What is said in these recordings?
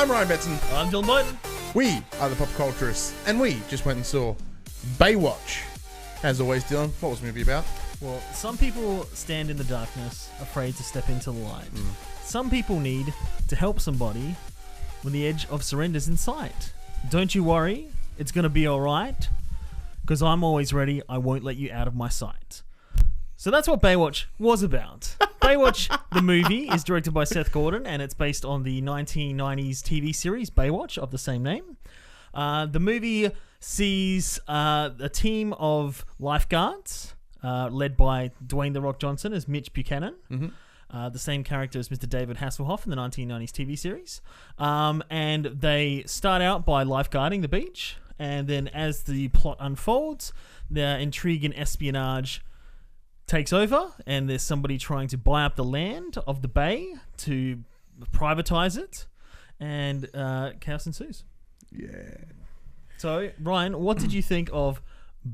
I'm Ryan Betson. I'm Dylan Boyton. We are the Pop Culturists, and we just went and saw Baywatch. As always, Dylan, what was the movie about? Well, some people stand in the darkness, afraid to step into the light. Some people need to help somebody when the edge of surrender's in sight. Don't you worry, it's going to be alright, because I'm always ready, I won't let you out of my sight. So that's what Baywatch was about. Baywatch, the movie, is directed by Seth Gordon, and it's based on the 1990s TV series Baywatch of the same name. The movie sees a team of lifeguards led by Dwayne "The Rock" Johnson as Mitch Buchanan, the same character as Mr. David Hasselhoff in the 1990s TV series. And they start out by lifeguarding the beach, and then as the plot unfolds, their intrigue and espionage takes over, and there's somebody trying to buy up the land of the bay to privatize it, and chaos ensues. Yeah. So, Ryan, what did you think of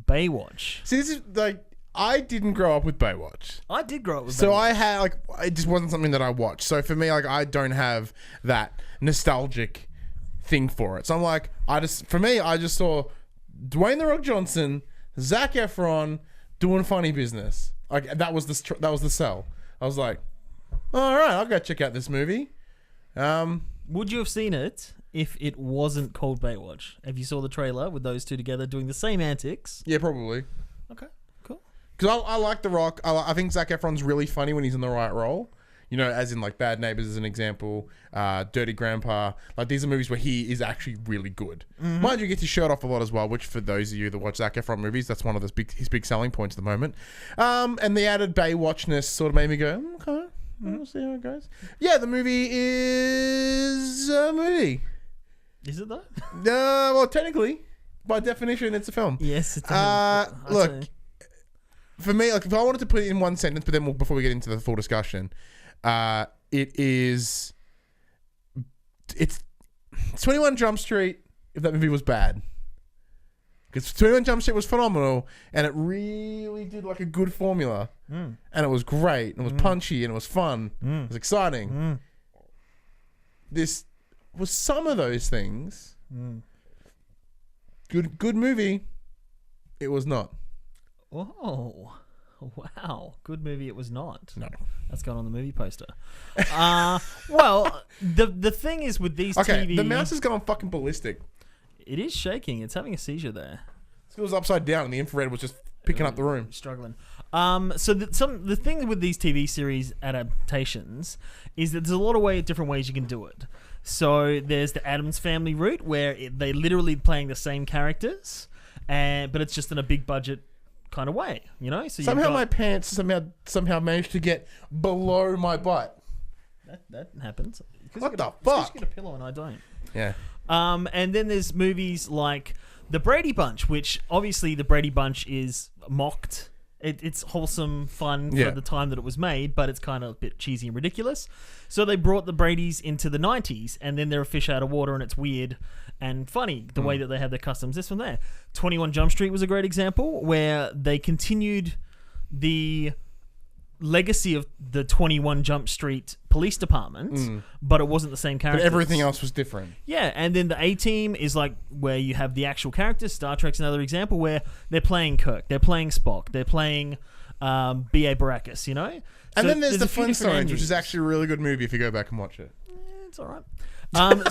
Baywatch? See, this is like, I didn't grow up with Baywatch. I did grow up with Baywatch. So I had, like, it just wasn't something that I watched. So for me, like, I don't have that nostalgic thing for it. So I'm like, I just saw Dwayne "The Rock" Johnson, Zac Efron doing funny business. Like, that was the sell. I was like, all right, I'll go check out this movie. Would you have seen it if it wasn't called Baywatch? If you saw the trailer with those two together doing the same antics? Yeah, probably. Okay, cool. Because I like The Rock. I think Zac Efron's really funny when he's in the right role. You know, as in, like, Bad Neighbors as an example, Dirty Grandpa. Like, these are movies where he is actually really good. Mind you, he gets his shirt off a lot as well, which for those of you that watch Zac Efron movies, that's one of his big selling points at the moment. And the added Baywatchness sort of made me go, okay, we'll see how it goes. Yeah, the movie is a movie. Is it though? Well, technically, by definition, it's a film. Yes, it's look, for me, like, if I wanted to put it in one sentence, but then before we get into the full discussion, it's 21 Jump Street if that movie was bad. Because 21 Jump Street was phenomenal, and it really did like a good formula. And it was great, and it was punchy, and it was fun. It was exciting. This was some of those things. Good movie. It was not. Oh, wow. Good movie it was not. No. That's gone on the movie poster. Well, the thing is with these TV... the mouse has gone fucking ballistic. It is shaking. It's having a seizure there. It was upside down, and the infrared was just picking up the room. Struggling. So the thing with these TV series adaptations is that there's a lot of different ways you can do it. So there's the Addams Family route, where they literally playing the same characters, but it's just in a big budget kind of way, you know. So somehow my pants somehow managed to get below my butt. That happens. What the fuck? Because you get a pillow and I don't. Yeah. And then there's movies like The Brady Bunch, which obviously The Brady Bunch is mocked. It's wholesome fun for the time that it was made, but it's kind of a bit cheesy and ridiculous. So they brought the Bradys into the 90s, and then they're a fish out of water, and it's weird and funny the way that they had their customs. This one there. 21 Jump Street was a great example where they continued the legacy of the 21 Jump Street Police Department, but it wasn't the same characters. But everything else was different. Yeah, and then the A-Team is like where you have the actual characters. Star Trek's another example where they're playing Kirk, they're playing Spock, they're playing B.A. Baracus, you know? And then there's the Flintstones, which is actually a really good movie if you go back and watch it. It's all right.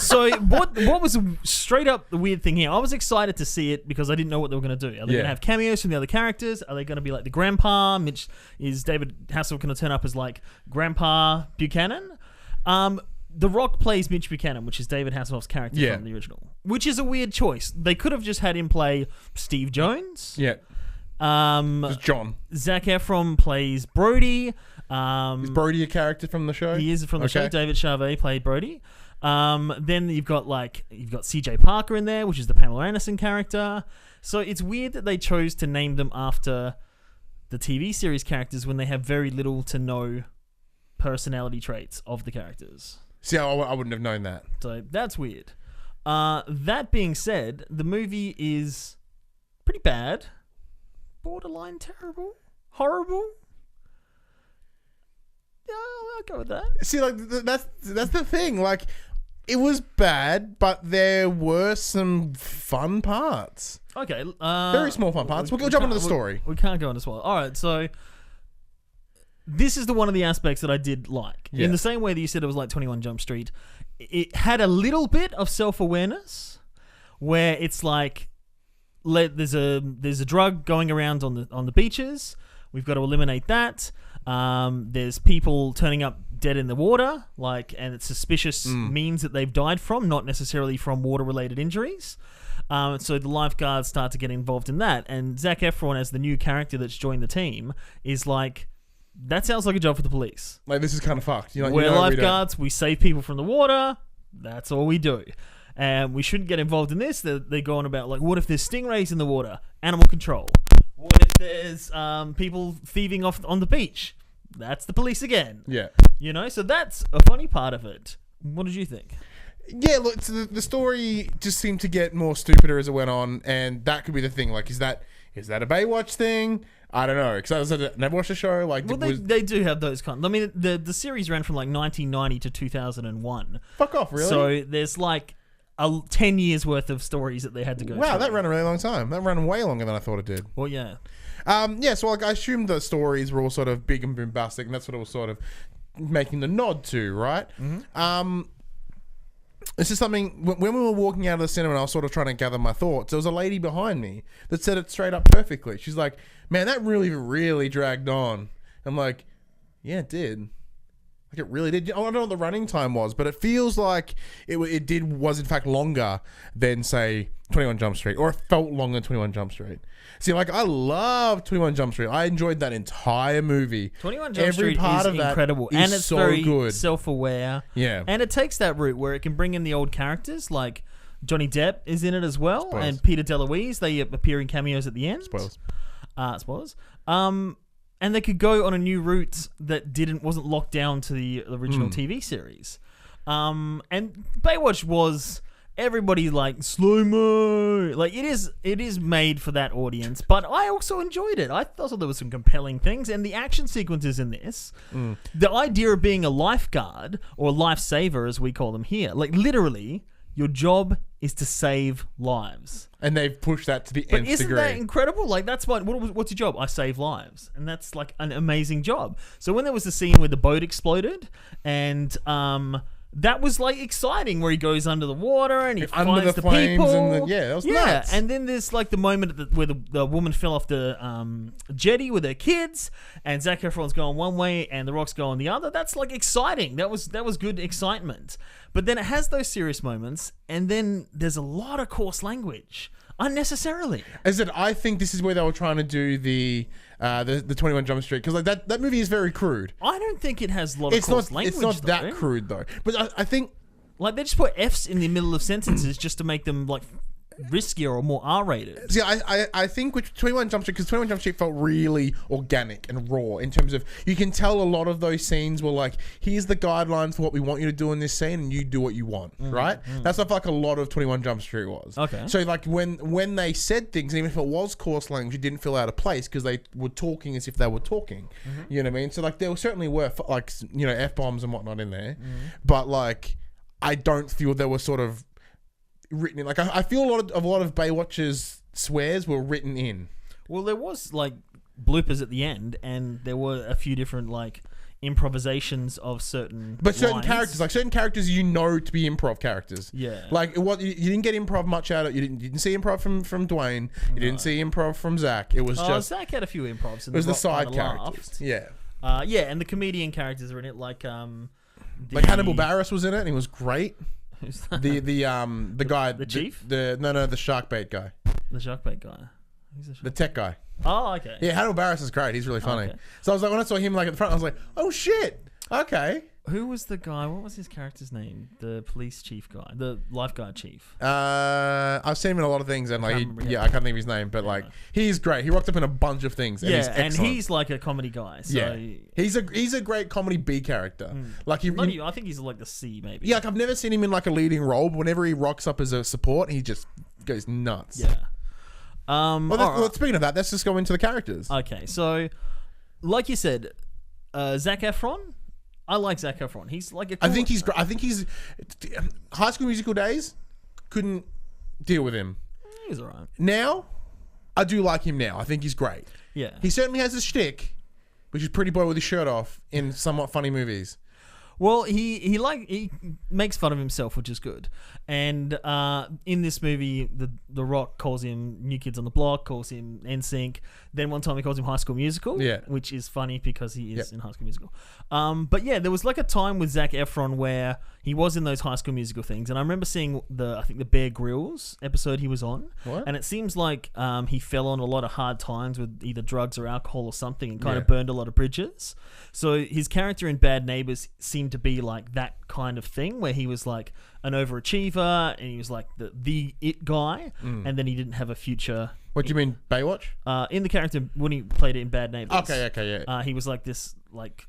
So what was straight up the weird thing here? I was excited to see it because I didn't know what they were going to do. Are they going to have cameos from the other characters? Are they going to be like the grandpa? Is David Hasselhoff going to turn up as like Grandpa Buchanan? The Rock plays Mitch Buchanan, which is David Hasselhoff's character from the original, which is a weird choice. They could have just had him play Steve Jones. Yeah. It's John. Zac Efron plays Brody. Is Brody a character from the show? He is from the show. David Charvet played Brody. Then you've got CJ Parker in there, which is the Pamela Anderson character. So it's weird that they chose to name them after the TV series characters when they have very little to no personality traits of the characters. See, I wouldn't have known that. So that's weird. That being said, the movie is pretty bad. Borderline terrible. Horrible. Yeah, I'll go with that. See, like, that's the thing. Like, It was bad, but there were some fun parts. Okay. Very small fun parts. We'll jump into the story. We can't go into spoil. All right, so this is one of the aspects that I did like. Yeah. In the same way that you said it was like 21 Jump Street, it had a little bit of self-awareness where it's like there's a drug going around on the beaches. We've got to eliminate that. There's people turning up dead in the water, and it's suspicious means that they've died from, not necessarily from water-related injuries. So the lifeguards start to get involved in that, and Zac Efron, as the new character that's joined the team, is like, that sounds like a job for the police. Like, this is kind of fucked. We're lifeguards. We save people from the water. That's all we do. And we shouldn't get involved in this. They're going about, like, what if there's stingrays in the water? Animal control. What if there's people thieving off on the beach? That's the police again. Yeah. So that's a funny part of it. What did you think? Yeah, look, so the story just seemed to get more stupider as it went on, and that could be the thing. Like, is that a Baywatch thing? I don't know, because I never watched the show. Like, well, they do have those kind. I mean, the series ran from like 1990 to 2001. Fuck off, really? So there's like 10 years worth of stories that they had to go. Wow, through. that ran a really long time. That ran way longer than I thought it did. Well, yeah. So like I assumed the stories were all sort of big and bombastic, and that's what it was sort of making the nod to, right? Mm-hmm. This is something, when we were walking out of the cinema and I was sort of trying to gather my thoughts, there was a lady behind me that said it straight up perfectly. She's like, man, that really, really dragged on. I'm like, yeah, it did. Like, it really did. I don't know what the running time was, but it feels like it was in fact longer than, say, 21 Jump Street, or it felt longer than 21 Jump Street. See, like, I love 21 Jump Street. I enjoyed that entire movie. 21 Jump Street is incredible, and it's so very good. Self-aware. Yeah. And it takes that route where it can bring in the old characters, like Johnny Depp is in it as well, Spoilers. and Peter DeLuise. They appear in cameos at the end. Spoilers. Spoilers. And they could go on a new route that wasn't locked down to the original TV series. And Baywatch was everybody like slow-mo. Like, it is made for that audience, but I also enjoyed it. I thought there were some compelling things, and the action sequences in this, the idea of being a lifeguard or lifesaver, as we call them here, like literally, your job is to save lives. And they've pushed that to the nth degree. But isn't that incredible? Like, that's what's your job? I save lives. And that's like an amazing job. So when there was the scene where the boat exploded, and that was like exciting, where he goes under the water and he under finds the the flames people. and that was nuts. And then there's like the moment where the woman fell off the jetty with her kids, and Zac Efron's going one way and The Rock's going the other. That's like exciting. That was good excitement. But then it has those serious moments, and then there's a lot of coarse language unnecessarily. I think this is where they were trying to do the 21 Jump Street, because like that movie is very crude. I don't think it has a lot of coarse language. It's not that crude though. But I think, like, they just put F's in the middle of sentences just to make them like riskier or more R-rated. See, I think with 21 Jump Street, because 21 Jump Street felt really organic and raw in terms of, you can tell a lot of those scenes were like, here's the guidelines for what we want you to do in this scene, and you do what you want, right? That's what like a lot of 21 Jump Street was. Okay. So like when they said things, even if it was coarse language, it didn't feel out of place because they were talking as if they were talking. You know what I mean? So like there certainly were like, F-bombs and whatnot in there, but like I don't feel there were sort of written in. Like I feel a lot of Baywatch's swears were written in. Well, there was like bloopers at the end, and there were a few different like improvisations of certain characters, like certain characters to be improv characters. Yeah. Like what you didn't get improv much out of. You didn't see improv from Dwayne. You didn't see improv from Zac. It was just Zac had a few improvs. It was the side characters. Yeah. And the comedian characters are in it, like like Hannibal Barris was in it, and he was great. Who's that? The guy, the chief? The shark bait guy, the shark bait guy. Who's the tech guy. Oh, okay. Yeah, Hannibal Barris is great. He's really funny. Okay. So I was like, when I saw him like at the front, I was like, oh shit, okay. Who was the guy? What was his character's name? The police chief guy, the lifeguard chief. I've seen him in a lot of things, and like, I can't think of his name, but like, he's great. He rocked up in a bunch of things. And he's excellent. And he's like a comedy guy. So yeah, he's a great comedy B character. Like I think he's like the C maybe. Yeah, like I've never seen him in like a leading role, but whenever he rocks up as a support, he just goes nuts. Yeah. Well, speaking of that, let's just go into the characters. Okay, so like you said, Zac Efron, I like Zac Efron. He's like a cool, I think he's great. I think he's High School Musical days couldn't deal with him. He's alright. Now, I do like him now. I think he's great. Yeah. He certainly has a shtick, which is pretty boy with his shirt off in somewhat funny movies. Well, he makes fun of himself, which is good. And in this movie, the Rock calls him New Kids on the Block, calls him NSYNC. Then one time he calls him High School Musical, which is funny because he is in High School Musical. But yeah, there was like a time with Zac Efron where he was in those High School Musical things, and I remember seeing I think the Bear Grylls episode he was on, and it seems like he fell on a lot of hard times with either drugs or alcohol or something, and kind of burned a lot of bridges. So his character in Bad Neighbors seemed to be like that kind of thing, where he was like an overachiever and he was like the it guy, and then he didn't have a future. What do you mean, Baywatch? In the character when he played it in Bad Neighbors. Okay, yeah. He was like this like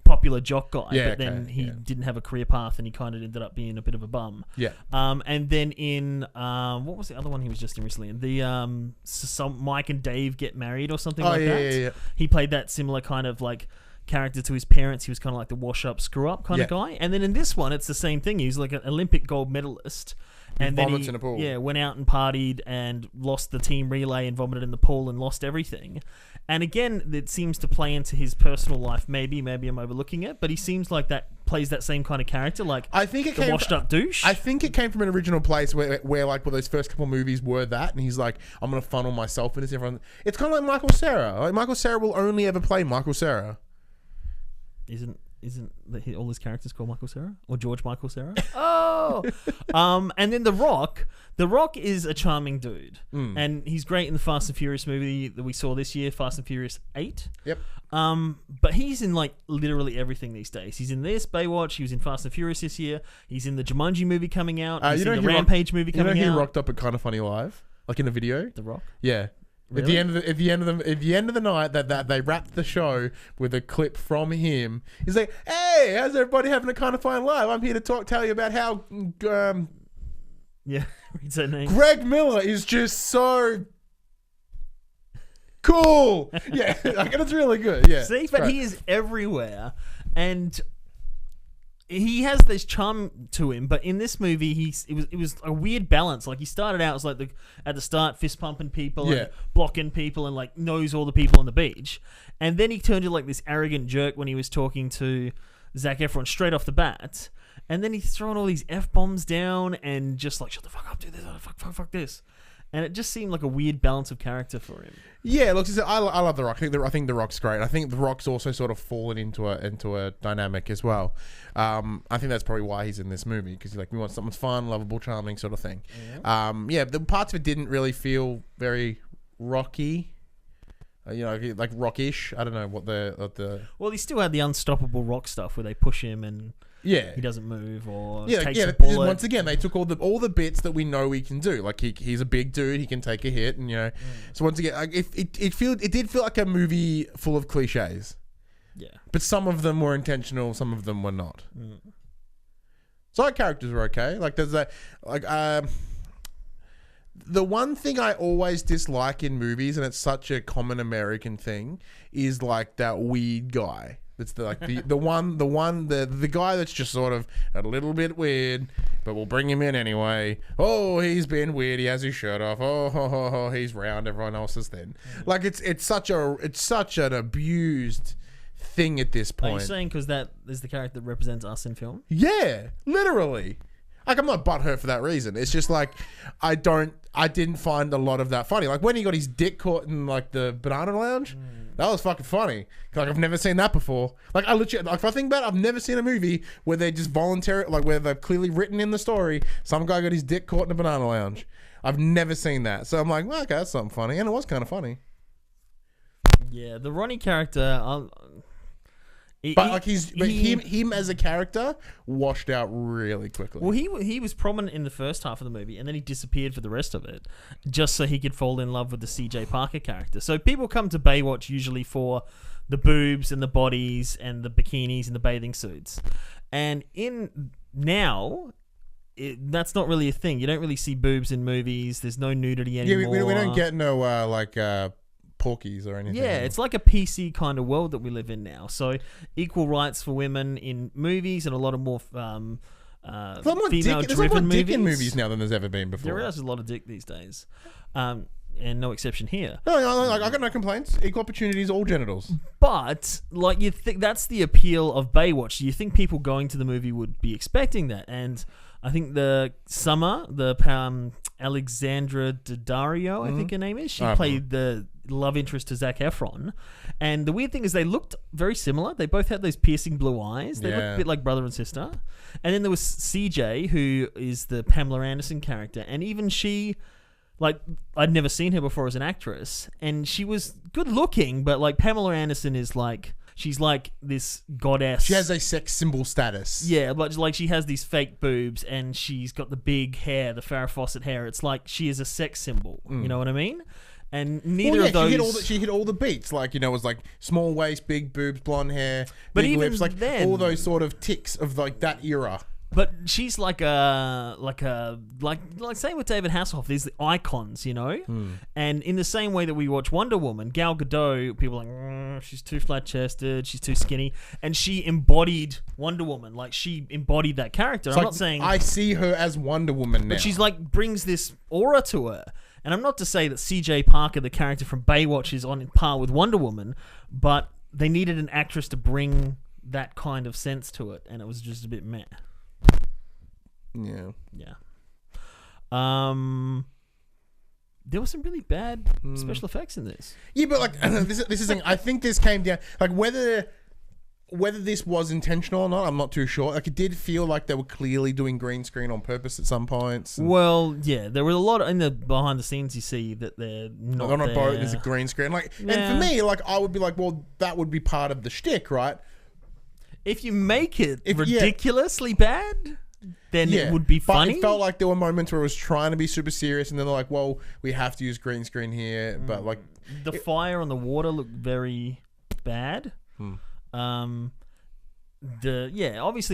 popular jock guy, but then he didn't have a career path, and he kind of ended up being a bit of a bum. Yeah. And then in what was the other one he was just in recently? The some Mike and Dave Get Married or something like that. Yeah. He played that similar kind of like character to his parents. He was kind of like the wash-up, screw-up kind of guy. And then in this one, it's the same thing. He's like an Olympic gold medalist. And then he in a pool. went out and partied and lost the team relay and vomited in the pool and lost everything. And again, it seems to play into his personal life. Maybe I'm overlooking it, but he seems like that plays that same kind of character. Like I think the washed-up douche. I think it came from an original place where like those first couple movies were that, and he's like, I'm gonna funnel myself into everyone. It's kind of like Michael Cera. Like Michael Cera will only ever play Michael Cera. Isn't all his characters called Michael Cera or George Michael Cera? Oh, and then The Rock. The Rock is a charming dude, and he's great in the Fast and Furious movie that we saw this year, Fast and Furious 8. Yep. But he's in like literally everything these days. He's in this Baywatch. He was in Fast and Furious this year. He's in the Jumanji movie coming out. He's in the Rampage movie coming out. You know he rocked up at Kind of Funny Live, like in a video. The Rock. Yeah. Really? At the end of the night that they wrapped the show with a clip from him. He's like, "Hey, how's everybody having a Kind of Fun live? I'm here to tell you about how reads that name. Greg Miller is just so cool." Yeah, like, it's really good. Yeah, see, but he is everywhere, and he has this charm to him, but in this movie, it was a weird balance. Like he started out as like at the start fist pumping people and blocking people and like knows all the people on the beach, and then he turned into like this arrogant jerk when he was talking to Zac Efron straight off the bat, and then he's throwing all these F-bombs down and just like shut the fuck up, do this, fuck this. And it just seemed like a weird balance of character for him. Yeah, look, I love The Rock. I think The Rock's great. I think The Rock's also sort of fallen into a dynamic as well. I think that's probably why he's in this movie, because we want someone fun, lovable, charming sort of thing. Yeah. The parts of it didn't really feel very Rocky. Like rockish. I don't know what the. Well, he still had the unstoppable Rock stuff where they push him and. Yeah, he doesn't move or takes a bullet. Once again, they took all the bits that we know he can do. Like he's a big dude, he can take a hit, and So once again, like, it did feel like a movie full of cliches. Yeah, but some of them were intentional, some of them were not. Side characters were okay. Like there's the one thing I always dislike in movies, and it's such a common American thing, is like that weird guy. It's the guy that's just sort of a little bit weird, but we'll bring him in anyway. Oh, he's been weird. He has his shirt off. Oh, he's round. Everyone else is thin. Like it's such an abused thing at this point. Are you saying because that is the character that represents us in film? Yeah, literally. Like, I'm not butthurt for that reason. It's just like I didn't find a lot of that funny. Like when he got his dick caught in like the banana lounge. That was fucking funny. Like I've never seen that before. Like I literally, like if I think about it, I've never seen a movie where they just voluntarily, like where they've clearly written in the story, some guy got his dick caught in a banana lounge. I've never seen that. So I'm like, well, okay, that's something funny, and it was kind of funny. Yeah, the Ronnie character. Him as a character washed out really quickly. Well, he was prominent in the first half of the movie, and then he disappeared for the rest of it, just so he could fall in love with the CJ Parker character. So people come to Baywatch usually for the boobs and the bodies and the bikinis and the bathing suits, and that's not really a thing. You don't really see boobs in movies. There's no nudity anymore. Yeah, we don't get no porkies or anything. Yeah, it's like a PC kind of world that we live in now. So equal rights for women in movies and a lot of more there's a lot more female-driven dick in movies. movies now than there's ever been before. There is a lot of dick these days. And no exception here. No, I got no complaints. Equal opportunities, all genitals. But like you think that's the appeal of Baywatch. You think people going to the movie would be expecting that, and I think the Alexandra Daddario, I think her name is. She played the love interest to Zac Efron, and the weird thing is they looked very similar. They both had those piercing blue eyes. They looked a bit like brother and sister. And then there was CJ, who is the Pamela Anderson character, and even she. Like, I'd never seen her before as an actress, and she was good looking, but like Pamela Anderson is like, she's like this goddess. She has a sex symbol status. Yeah, but like she has these fake boobs, and she's got the big hair, the Farrah Fawcett hair. It's like she is a sex symbol. You know what I mean? And neither of those. She hit all the beats. Like, it was like small waist, big boobs, blonde hair, but big even lips, like then, all those sort of ticks of like that era. But she's like same with David Hasselhoff. There's the icons, and in the same way that we watch Wonder Woman, Gal Gadot, people are like she's too flat chested, she's too skinny, and she embodied Wonder Woman. Like she embodied that character. I'm not saying I see her as Wonder Woman now, but she's like brings this aura to her. And I'm not to say that CJ Parker, the character from Baywatch, is on par with Wonder Woman, but they needed an actress to bring that kind of sense to it, and it was just a bit meh. Yeah. There were some really bad special effects in this. Yeah, but like this is. I think this came down like whether this was intentional or not. I'm not too sure. Like it did feel like they were clearly doing green screen on purpose at some points. Well, yeah, there were a lot in the behind the scenes. You see that they're not on a there. boat. There's a green screen. Like, and for me, like I would be like, well, that would be part of the shtick, right? If you make it ridiculously bad. Then it would be funny. But it felt like there were moments where it was trying to be super serious, and then they're like, "Well, we have to use green screen here." But like, the fire on the water looked very bad. Obviously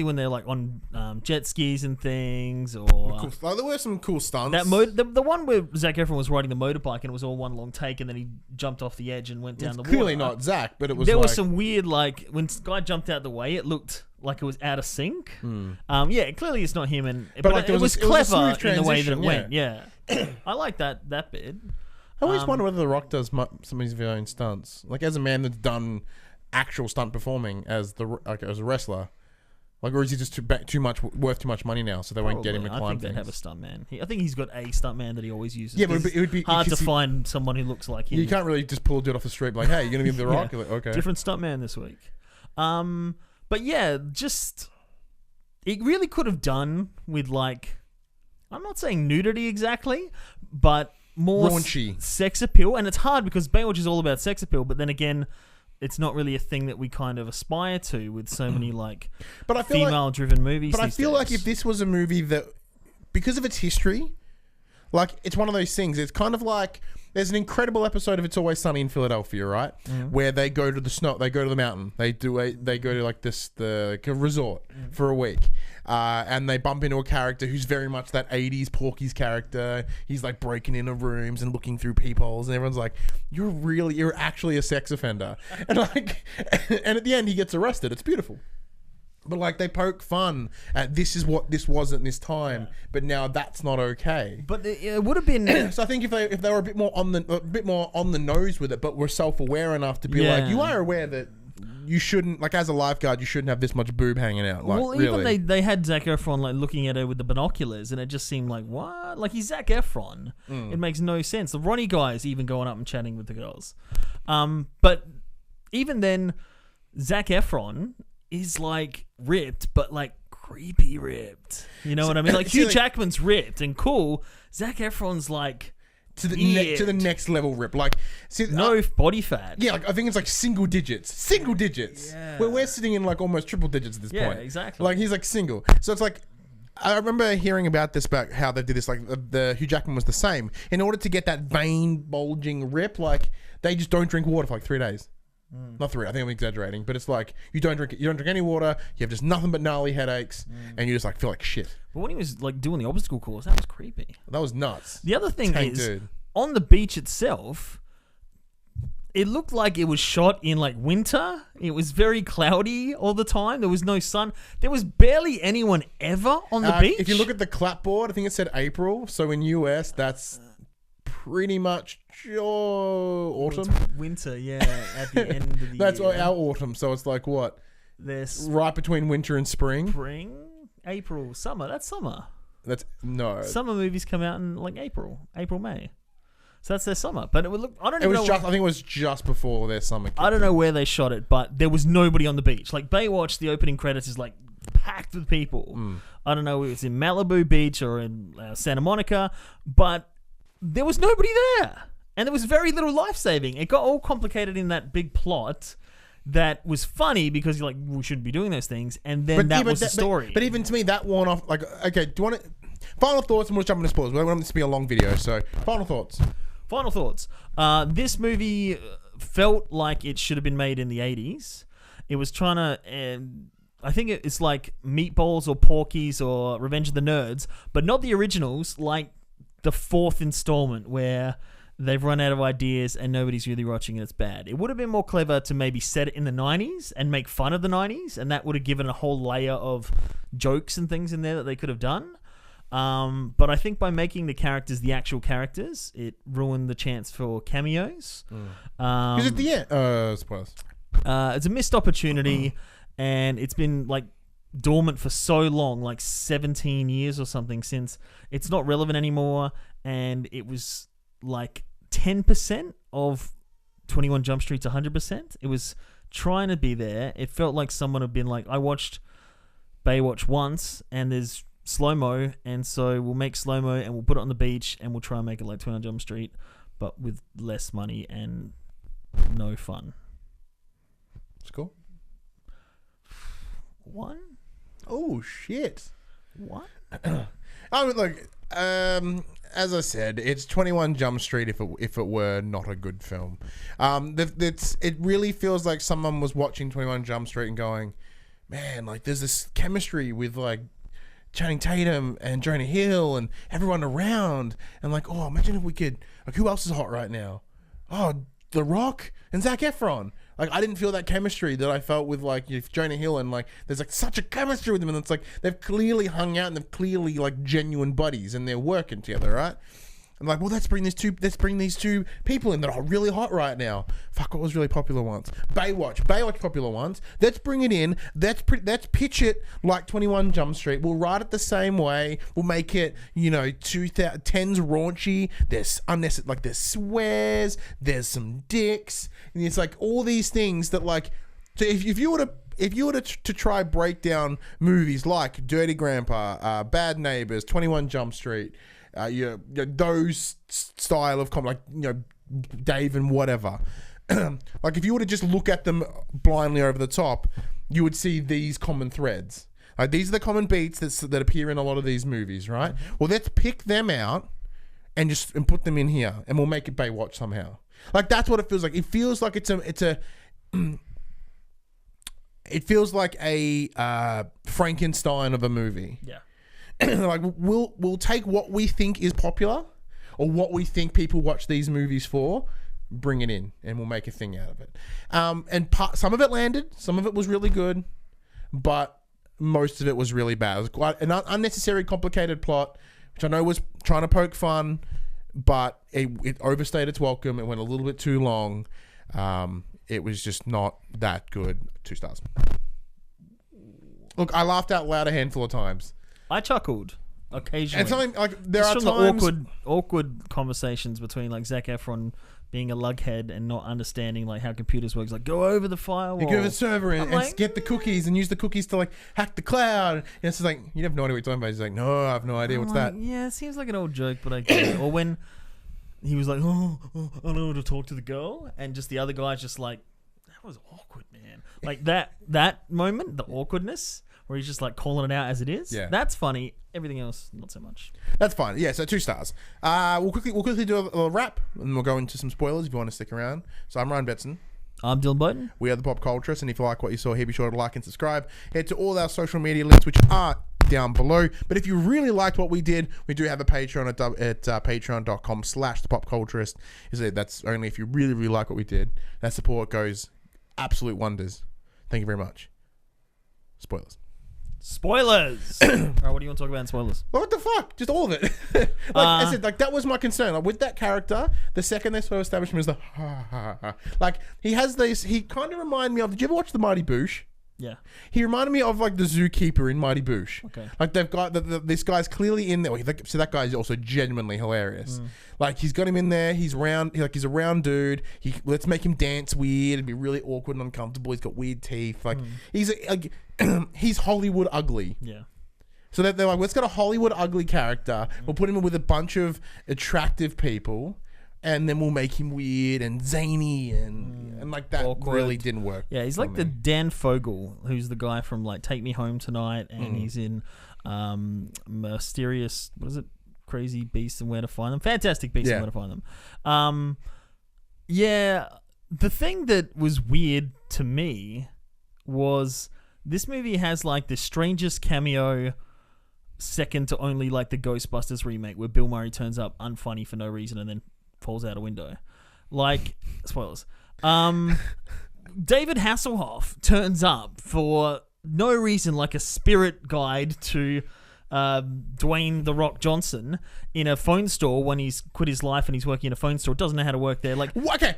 when they're like on jet skis and things, or there were some cool stunts. The one where Zac Efron was riding the motorbike and it was all one long take, and then he jumped off the edge and went down the water. Clearly not Zac, but it was. There was some weird when guy jumped out the way, it looked like it was out of sync. Clearly it's not him, but it was clever in the way that it went. Yeah, I like that bit. I always wonder whether The Rock does some of his own stunts, like as a man that's done actual stunt performing as a wrestler, like, or is he just worth too much money now, so they won't get him to climb things? I think they'd have a stuntman. I think he's got a stuntman that he always uses. Yeah, but it would be hard to find someone who looks like him. You can't really just pull a dude off the street like, "Hey, you're gonna be The Rock." Like, okay, different stuntman this week. But yeah, just it really could have done with like, I'm not saying nudity exactly, but more raunchy sex appeal. And it's hard because Baywatch is all about sex appeal, but then again, it's not really a thing that we kind of aspire to with so many like female-driven movies. But I feel like if this was a movie that, because of its history, like it's one of those things. It's kind of like there's an incredible episode of It's Always Sunny in Philadelphia, right? Where they go to the snow, they go to the mountain, they go to like the resort for a week, and they bump into a character who's very much that 80s Porky's character. He's like breaking into rooms and looking through peepholes, and everyone's like, "You're actually a sex offender," and like, and at the end he gets arrested. It's beautiful. But like they poke fun at this is what this wasn't this time, but now that's not okay. But it would have been. So I think if they were a bit more on the nose with it, but were self-aware enough to be like, you are aware that you shouldn't, like as a lifeguard, you shouldn't have this much boob hanging out. Like, well, really. Even they had Zac Efron like looking at her with the binoculars, and it just seemed like, what? Like he's Zac Efron. It makes no sense. The Ronnie guy is even going up and chatting with the girls. But even then, Zac Efron is like ripped, but like creepy ripped. You know what I mean? Like Hugh Jackman's ripped and cool. Zac Efron's like to the next level rip. Like body fat. Yeah, like I think it's like single digits. Yeah. Where we're sitting in like almost triple digits at this point. Yeah, exactly. Like he's like single. So it's like I remember hearing about this, about how they did this. Like the Hugh Jackman was the same. In order to get that vein bulging rip, like they just don't drink water for like 3 days. Not 3. I think I'm exaggerating, but it's like you don't drink any water. You have just nothing but gnarly headaches, and you just like feel like shit. But when he was like doing the obstacle course, that was creepy. That was nuts. The other thing is on the beach itself, It looked like it was shot in like winter. It was very cloudy all the time. There was no sun. There was barely anyone ever on the beach. If you look at the clapboard, I think it said April. So in US, that's pretty much autumn. It's winter, yeah, at the end of the That's year. our autumn. So it's like what? There's Right between winter and spring. spring, April, summer. That's summer. That's no. Summer movies come out in like April, May. So that's their summer. But it would look. I don't It even was know. just. I think it was just before their summer. I don't know where they shot it, but there was nobody on the beach. Like Baywatch, the opening credits is like packed with people. I don't know if it's in Malibu Beach or in Santa Monica, but there was nobody there. And there was very little life-saving. It got all complicated in that big plot that was funny because you're like, we shouldn't be doing those things. And then that was the story. But even to me, that one off. Like, okay, do you want to? Final thoughts, and we'll jump into spoilers. We don't want this to be a long video, so final thoughts. Final thoughts. This movie felt like it should have been made in the 80s. It was trying to... I think it's like Meatballs or Porky's or Revenge of the Nerds, but not the originals, like the fourth installment where they've run out of ideas and nobody's really watching and it's bad. It would have been more clever to maybe set it in the 90s and make fun of the 90s, and that would have given a whole layer of jokes and things in there that they could have done. But I think by making the characters the actual characters, it ruined the chance for cameos. Because at the end, spoilers. It's a missed opportunity, and it's been like dormant for so long, like 17 years or something, since it's not relevant anymore. And it was like 10% of 21 Jump Street's 100%. It was trying to be there. It felt like someone had been like, I watched Baywatch once, and there's slow-mo, and so we'll make slow-mo and we'll put it on the beach and we'll try and make it like 21 Jump Street, but with less money and no fun. It's cool. One? Oh shit! What? I mean, look. As I said, it's 21 Jump Street if it were not a good film. It really feels like someone was watching 21 Jump Street and going, man, like there's this chemistry with like Channing Tatum and Jonah Hill and everyone around, and like, oh, imagine if we could, like, who else is hot right now? Oh, The Rock and Zac Efron. Like, I didn't feel that chemistry that I felt with like Jonah Hill, and like there's like such a chemistry with them, and it's like they've clearly hung out and they've clearly like genuine buddies and they're working together, right? I'm like, well, let's bring these two people in that are really hot right now. Fuck, what was really popular once? Baywatch popular once. Let's bring it in. Let's pitch it like 21 Jump Street. We'll write it the same way. We'll make it, 2010s raunchy. There's unnecessary, like there's swears. There's some dicks. And it's like all these things that like. So if you were to try break down movies like Dirty Grandpa, Bad Neighbors, 21 Jump Street. Those style of comedy, like Dave and whatever. Like if you were to just look at them blindly over the top, you would see these common threads. Like these are the common beats that appear in a lot of these movies, right? Well, let's pick them out and put them in here, and we'll make it Baywatch somehow. Like that's what it feels like. It feels like it feels like a Frankenstein of a movie. Yeah. Like we'll take what we think is popular or what we think people watch these movies for, bring it in, and we'll make a thing out of it. And some of it landed, some of it was really good, but most of it was really bad. It was quite an unnecessary, complicated plot, which I know was trying to poke fun, but it overstayed its welcome. It went a little bit too long. It was just not that good. 2 stars. Look, I laughed out loud a handful of times. I chuckled occasionally. And something like there Just are from times the awkward conversations between like Zac Efron being a lughead and not understanding like how computers work. Like, go over the firewall. you go to the server and like, get the cookies and use the cookies to like hack the cloud. And it's just like, you have no idea what you're talking about. He's like, no, I have no idea. What's that? Yeah, it seems like an old joke, but I get it. Or when he was like, oh, I don't know how to talk to the girl, and just the other guy's just like, that was awkward, man. Like that moment, the awkwardness, where he's just like calling it out as it is. Yeah. That's funny. Everything else, not so much. That's fine. Yeah, so 2 stars. We'll quickly do a wrap, and we'll go into some spoilers if you want to stick around. So I'm Ryan Betson. I'm Dylan Bowden. We are the Pop Culturists, and if you like what you saw here, be sure to like and subscribe. Head to all our social media links, which are down below. But if you really liked what we did, we do have a Patreon at patreon.com/thepopculturist. That's only if you really, really like what we did. That support goes absolute wonders. Thank you very much. Spoilers. All right, what do you want to talk about in spoilers? What the fuck? Just all of it. I said, that was my concern. Like, with that character, the second they sort of established him as the ha ha ha. Like, he has this. He kind of reminded me of. Did you ever watch the Mighty Boosh? Yeah. He reminded me of like the zookeeper in Mighty Boosh. Okay. Like they've got this guy's clearly in there. So that guy is also genuinely hilarious. Like he's got him in there. He's round. He's a round dude. Let's make him dance weird and be really awkward and uncomfortable. He's got weird teeth. Like he's he's Hollywood ugly. Yeah. So they're like, let's get a Hollywood ugly character. We'll put him in with a bunch of attractive people. And then we'll make him weird and zany and like that awkward. Really didn't work. Yeah, he's like the Dan Fogel, who's the guy from like Take Me Home Tonight, and he's in Mysterious, what is it? Crazy Beasts and Where to Find Them. Fantastic Beasts and Where to Find Them. Yeah, the thing that was weird to me was this movie has like the strangest cameo, second to only like the Ghostbusters remake, where Bill Murray turns up unfunny for no reason and then falls out a window. Like, spoilers. David Hasselhoff turns up for no reason, like a spirit guide to Dwayne "The Rock" Johnson in a phone store when he's quit his life and he's working in a phone store. Doesn't know how to work there. Like, okay,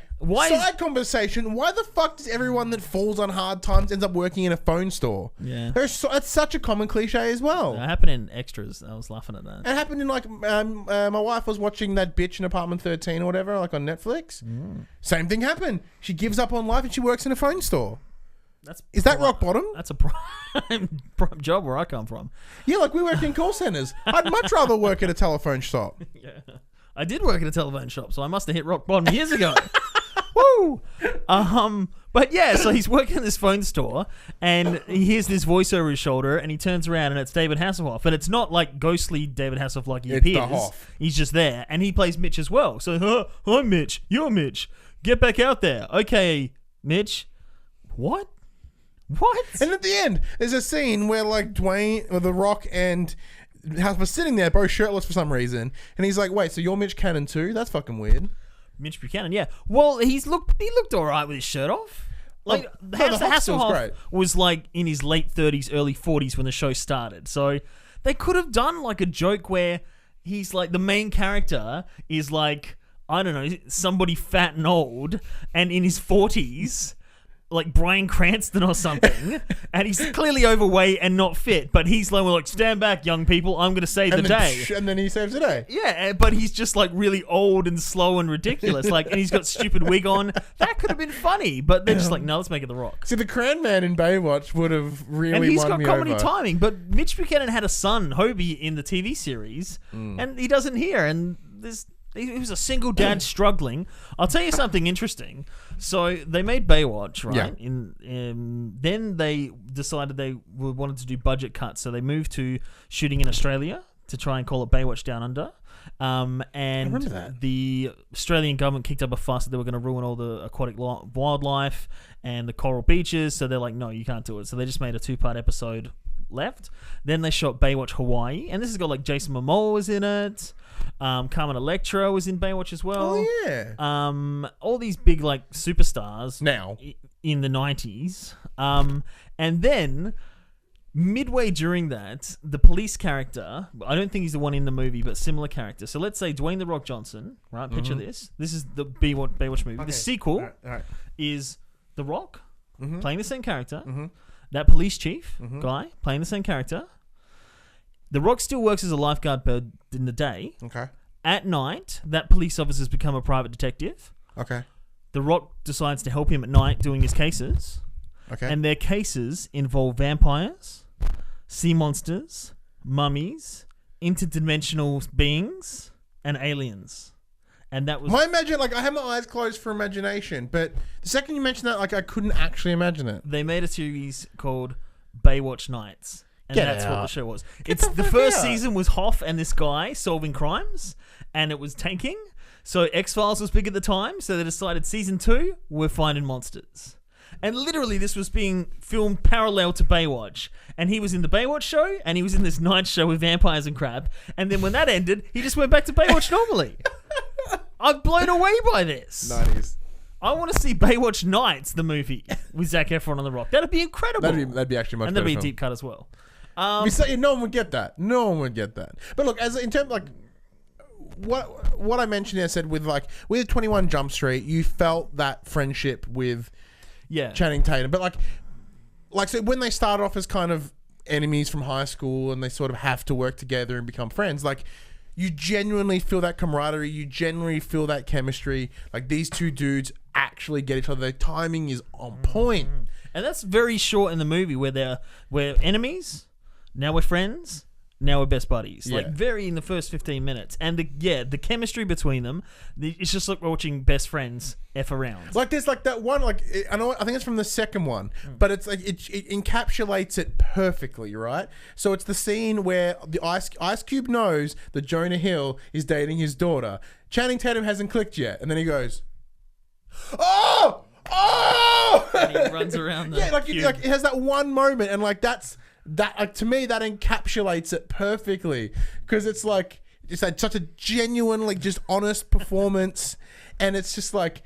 conversation. Why the fuck does everyone that falls on hard times ends up working in a phone store? Yeah, it's such a common cliche as well. It happened in Extras. I was laughing at that. It happened in like my wife was watching that bitch in Apartment 13 or whatever, like on Netflix. Same thing happened. She gives up on life and she works in a phone store. Is that rock bottom? That's a prime job where I come from. Yeah, like we work in call centers. I'd much rather work at a telephone shop. Yeah, I did work at a telephone shop, so I must have hit rock bottom years ago. Woo! But yeah, so he's working in this phone store, and he hears this voice over his shoulder, and he turns around, and it's David Hasselhoff, and it's not like ghostly David Hasselhoff like he appears. He's just there, and he plays Mitch as well. So, I'm Mitch. You're Mitch. Get back out there. Okay, Mitch. What? And at the end, there's a scene where like Dwayne or The Rock and House was sitting there, both shirtless for some reason, and he's like, "Wait, so you're Mitch Cannon too? That's fucking weird." Mitch Buchanan, yeah. Well, he looked all right with his shirt off. Like Hasselhoff was like in his late 30s, early 40s when the show started. So they could have done like a joke where he's like the main character is like, I don't know, somebody fat and old, and in his 40s. Like Bryan Cranston or something, and he's clearly overweight and not fit, but he's like, stand back, young people, I'm going to save the day. And then he saves the day. Yeah, but he's just like really old and slow and ridiculous, like, and he's got stupid wig on. That could have been funny, but they're just like, no, let's make it The Rock. See, the Cran Man in Baywatch would have really and he's won got me comedy over. timing, but Mitch Buchanan had a son, Hobie, in the TV series, and he doesn't here, and he was a single dad struggling. I'll tell you something interesting. So they made Baywatch, right? Yeah. Then they decided they wanted to do budget cuts, so they moved to shooting in Australia to try and call it Baywatch Down Under. And I remember that. The Australian government kicked up a fuss that they were going to ruin all the aquatic wildlife and the coral beaches. So they're like, no, you can't do it. So they just made a 2-part episode left. Then they shot Baywatch Hawaii, and this has got like Jason Momoa was in it. Carmen Electra was in Baywatch as well. Oh yeah. All these big like superstars now in the 90s. And then midway during that, the police character, I don't think he's the one in the movie, but similar character. So let's say Dwayne "The Rock" Johnson, right? Picture this. This is the Baywatch movie. Okay. The sequel all right. is The Rock playing the same character. That police chief guy playing the same character. The Rock still works as a lifeguard bird in the day. Okay. At night, that police officer's become a private detective. Okay. The Rock decides to help him at night doing his cases. Okay. And their cases involve vampires, sea monsters, mummies, interdimensional beings, and aliens. And that was I had my eyes closed for imagination, but the second you mentioned that, like, I couldn't actually imagine it. They made a series called Baywatch Nights. And that's what the show was. The first season was Hoff and this guy solving crimes, and it was tanking. So X-Files was big at the time, so they decided season 2, we're finding monsters. And literally, this was being filmed parallel to Baywatch. And he was in the Baywatch show, and he was in this night show with vampires and crap. And then when that ended, he just went back to Baywatch normally. I'm blown away by this. 90s. I want to see Baywatch Nights, the movie, with Zac Efron on The Rock. That'd be incredible. That'd be actually much and better. that'd be a film. deep cut as well. We say no one would get that. No one would get that. But look, as in terms like what I mentioned, I said with 21 Jump Street, you felt that friendship with Channing Tatum. But like so when they start off as kind of enemies from high school and they sort of have to work together and become friends, like you genuinely feel that camaraderie. You genuinely feel that chemistry. Like these two dudes actually get each other. Their timing is on point. And that's very short in the movie where we're enemies, now we're friends, now we're best buddies. Yeah. Like very in the first 15 minutes. And the chemistry between them, it's just like watching best friends F around. Like there's like that one, like I think it's from the second one, but it's like it encapsulates it perfectly, right? So it's the scene where the Ice Cube knows that Jonah Hill is dating his daughter. Channing Tatum hasn't clicked yet, and then he goes, "Oh! Oh!" And he runs around the cube. Like it has that one moment, and like that to me that encapsulates it perfectly because it's like such a genuine, like just honest performance, and it's just like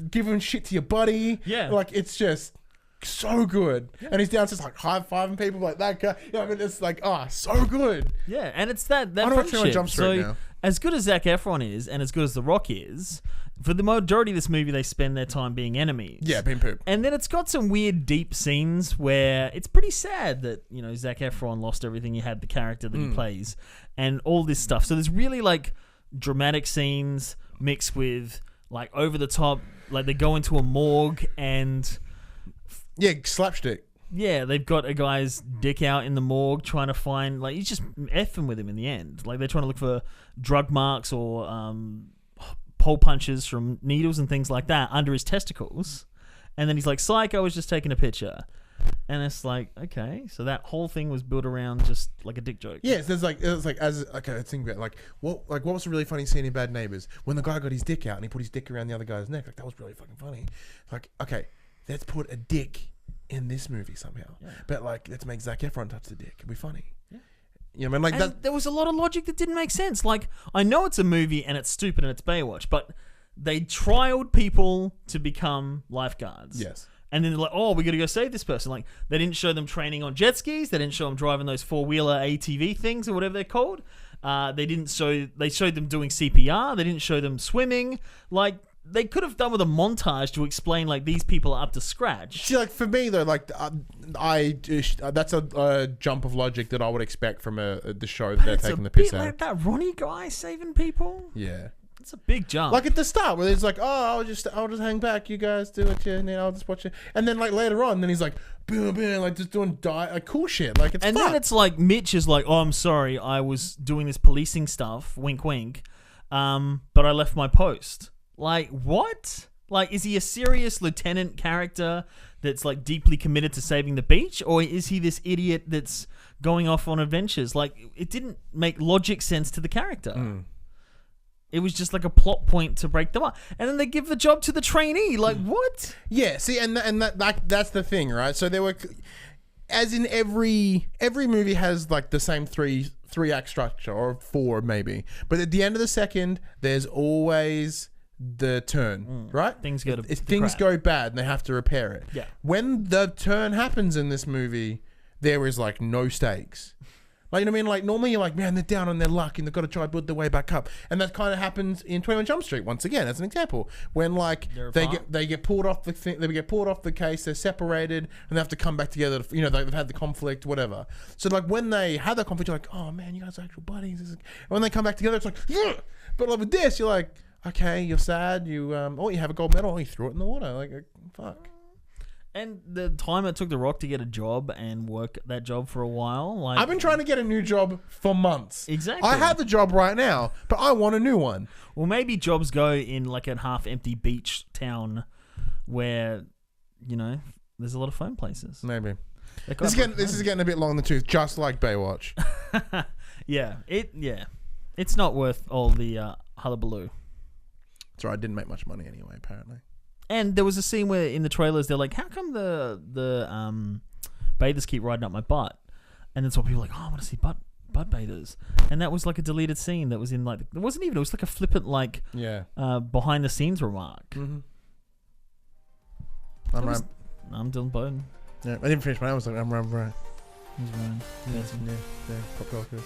giving shit to your buddy. Yeah, like it's just so good. Yeah. And he's downstairs like high-fiving people like that guy. You know, I mean, it's like so good. Yeah, and it's that I don't friendship. Jump Street now. As good as Zac Efron is, and as good as The Rock is, for the majority of this movie, they spend their time being enemies. Yeah, being poop. And then it's got some weird, deep scenes where it's pretty sad that, you know, Zac Efron lost everything he had, the character that he plays, and all this stuff. So there's really, like, dramatic scenes mixed with, like, over-the-top, like, they go into a morgue and... Yeah, slapstick. Yeah, they've got a guy's dick out in the morgue trying to find... Like, he's just effing with him in the end. Like, they're trying to look for drug marks or hole punches from needles and things like that under his testicles. And then he's like, psych, I was just taking a picture. And it's like, okay, so that whole thing was built around just like a dick joke. Yes, there's like okay, think about it, what was a really funny scene in Bad Neighbors when the guy got his dick out and he put his dick around the other guy's neck. Like that was really fucking funny. Like, okay, let's put a dick in this movie somehow. Yeah. But like, let's make Zac Efron touch the dick. It'll be funny. Yeah. You know, I mean, like that. There was a lot of logic that didn't make sense. Like, I know it's a movie and it's stupid and it's Baywatch, but they trialed people to become lifeguards. Yes. And then they're like, oh, we got to go save this person. Like, they didn't show them training on jet skis. They didn't show them driving those four-wheeler ATV things or whatever they're called. They showed them doing CPR. They didn't show them swimming. Like, they could have done with a montage to explain, like, these people are up to scratch. See, like, for me, though, like, that's a jump of logic that I would expect from the show that they're taking the piss out. Like that Ronnie guy saving people. Yeah. It's a big jump. Like at the start where he's like, oh, I'll just hang back. You guys do what you need. I'll just watch it. And then like later on, then he's like, boom, boom, like just doing like cool shit. Like it's and fun. Then it's like Mitch is like, oh, I'm sorry. I was doing this policing stuff. Wink, wink. But I left my post. Like, what? Like, is he a serious lieutenant character that's like deeply committed to saving the beach? Or is he this idiot that's going off on adventures? Like, it didn't make logic sense to the character. Mm. It was just like a plot point to break them up. And then they give the job to the trainee. Like, what? Yeah, see, and that's the thing, right? So there were... As in every movie has like the same three act structure, or four maybe. But at the end of the second, there's always the turn, right? Things go things go bad and they have to repair it. Yeah. When the turn happens in this movie, there is like no stakes. Like, you know what I mean? Like, normally you're like, man, they're down on their luck and they've got to try to build their way back up. And that kind of happens in 21 Jump Street once again, as an example. When, like, they get pulled off the thing, they get pulled off the case, they're separated, and they have to come back together. You know, they've had the conflict, whatever. So, like, when they had that conflict, you're like, oh, man, you guys are actual buddies. And when they come back together, it's like, yeah! But, like, with this, you're like, okay, you're sad, you have a gold medal, you threw it in the water. Like, fuck. And the time it took The Rock to get a job and work that job for a while, like, I've been trying to get a new job for months. Exactly. I have the job right now, but I want a new one. Well, maybe jobs go in like a half-empty beach town where, you know, there's a lot of phone places. Maybe. This is getting a bit long in the tooth, just like Baywatch. Yeah. It's not worth all the hullabaloo. That's right. I didn't make much money anyway, apparently. And there was a scene where in the trailers they're like, "How come the bathers keep riding up my butt?" And then so people were like, "Oh, I want to see butt bathers." And that was like a deleted scene that was in like it wasn't even. It was like a flippant like behind the scenes remark. Mm-hmm. I'm Dylan Bowden. Yeah, I didn't finish mine. I was like, I'm Ryan. He's Ryan. Yeah, pop cultures.